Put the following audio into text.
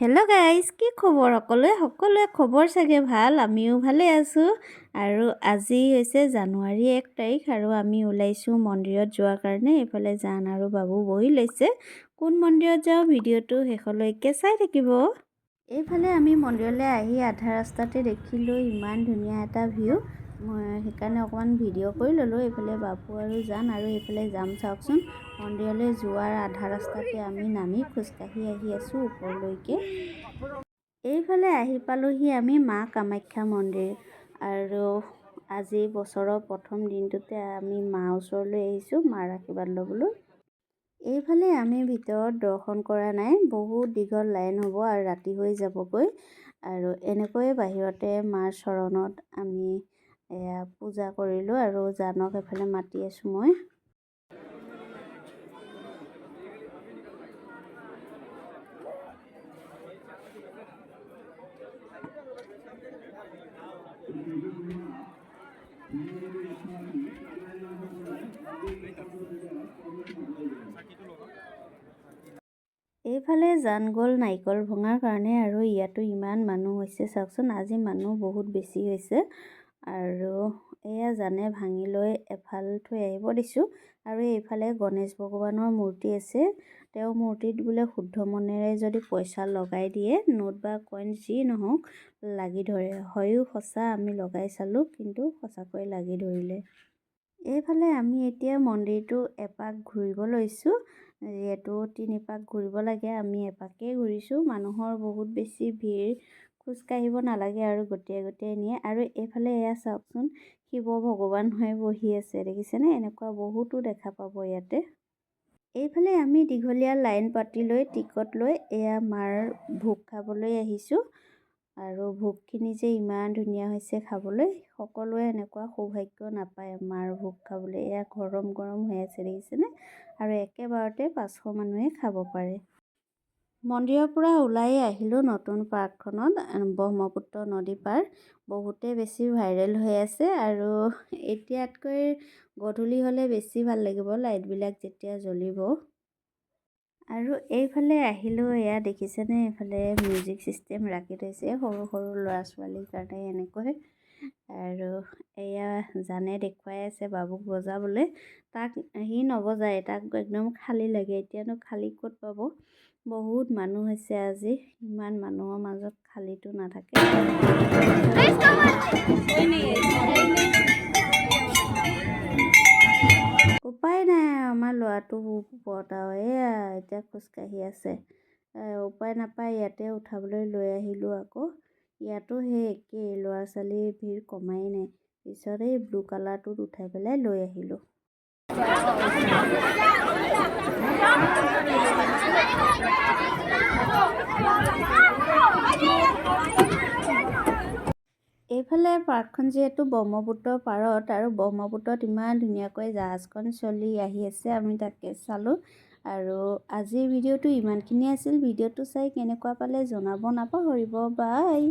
Hello' guys, কি খবৰ? সকলোৱে খবৰ চাগে ভাল। আমিও ভালে আছোঁ। আৰু আজি হৈছে জানুৱাৰী 1 তাৰিখ আৰু আমি ওলাইছোঁ মন্দিৰত যোৱাৰ কাৰণে। এইফালে জান আৰু বাবু বহি লৈছে। কোন মন্দিৰত যাওঁ ভিডিঅ'টো শেষলৈকে চাই থাকিব। এইফালে আমি মন্দিৰলৈ আহি আধা ৰাস্তাতে দেখিলোঁ ইমান ধুনীয়া এটা ভিউ। মই সেইকাৰণে অকণমান ভিডিঅ' কৰি ল'লোঁ। এইফালে বাবু আৰু জান আৰু এইফালে যাম চাওকচোন। মন্দিৰলৈ যোৱাৰ আধা ৰাস্তাতে আমি নামি খোজকাঢ়ি আহি আছোঁ ওপৰলৈকে। এইফালে আহি পালোঁহি আমি মা কামাখ্যা মন্দিৰ। আৰু আজি বছৰৰ প্ৰথম দিনটোতে আমি মাৰ ওচৰলৈ আহিছোঁ মাৰ আশীৰ্বাদ ল'বলৈ। এইফালে আমি ভিতৰত দৰ্শন কৰা নাই, বহুত দীঘল লাইন হ'ব আৰু ৰাতি হৈ যাবগৈ। আৰু এনেকৈয়ে বাহিৰতে মাৰ চৰণত আমি পূজা কৰিলোঁ আৰু জানক এফালে মাতি আছোঁ মই। এইফালে জান গ'ল নাৰিকল ভঙাৰ কাৰণে আৰু ইয়াতো ইমান মানুহ হৈছে চাওকচোন। আজি মানুহ বহুত বেছি হৈছে আৰু এয়া জানে ভাঙি লৈ এফাল থৈ আহিব দিছোঁ। আৰু এইফালে গণেশ ভগৱানৰ মূৰ্তি আছে। তেওঁ মূৰ্তিত বোলে শুদ্ধ মনেৰে যদি পইচা লগাই দিয়ে, নোট বা কইন যি নহওক লাগি ধৰে। হয়ো সঁচা, আমি লগাই চালোঁ কিন্তু সঁচাকৈ লাগি ধৰিলে। এইফালে আমি এতিয়া মন্দিৰটো এপাক ঘূৰিব লৈছোঁ। যিহেতু 3 পাক ঘূৰিব লাগে, আমি এপাকেই ঘূৰিছোঁ। মানুহৰ বহুত বেছি ভিৰ, খোজকাঢ়িব নালাগে আৰু গটিয়াই নিয়ে। আৰু এইফালে এয়া চাওকচোন, শিৱ ভগৱান হৈ বহি আছে দেখিছেনে? এনেকুৱা বহুতো দেখা পাব ইয়াতে। এইফালে আমি দীঘলীয়া লাইন পাতি লৈ টিকট লৈ এয়া মাৰ ভোগ খাবলৈ আহিছোঁ। আৰু ভোগখিনি যে ইমান ধুনীয়া হৈছে খাবলৈ, সকলোৱে এনেকুৱা সৌভাগ্য নাপায় মাৰ ভোগ খাবলৈ। এয়া গৰম গৰম হৈ আছে দেখিছেনে? আৰু একেবাৰতে 500 মানুহে খাব পাৰে। মন্দিৰৰ পৰা ওলাই আহিলোঁ নতুন পাৰ্কখনত, ব্ৰহ্মপুত্ৰ নদী পাৰ। বহুতেই বেছি ভাইৰেল হৈ আছে আৰু এতিয়াতকৈ গধূলি হ'লে বেছি ভাল লাগিব লাইটবিলাক যেতিয়া জ্বলিব। আৰু এইফালে আহিলোঁ, এয়া দেখিছেনে? এইফালে মিউজিক চিষ্টেম ৰাখি থৈছে সৰু সৰু ল'ৰা ছোৱালীৰ কাৰণে এনেকৈ। আৰু এয়া জানে দেখুৱাই আছে বাবুক বজাবলৈ। তাক সি নবজায়, তাক একদম খালী লাগে। এতিয়ানো খালী ক'ত পাব? বহুত মানুহ হৈছে আজি। ইমান মানুহৰ মাজত খালীটো নাথাকে। উপায় নাই, আমাৰ ল'ৰাটো ওপৰত আৰু এয়া এতিয়া খোজকাঢ়ি আছে। উপায় নাপায় ইয়াতে উঠাবলৈ লৈ আহিলোঁ আকৌ। ইয়াতো সেই একেই, ল'ৰা ছোৱালীৰ ভিৰ কমাই নাই। পিছত এই ব্লু কালাৰটোত উঠাই পেলাই লৈ আহিলোঁ। এইফালে পাৰ্কখন যিহেতু ব্ৰহ্মপুত্ৰৰ পাৰত আৰু ব্ৰহ্মপুত্ৰত ইমান ধুনীয়াকৈ জাহাজখন চলি আহি আছে, আমি তাকে চালোঁ। আৰু আজিৰ ভিডিঅ'টো ইমানখিনিয়ে আছিল। ভিডিঅ'টো চাই কেনেকুৱা পালে জনাব নাপাহৰিব। বাই।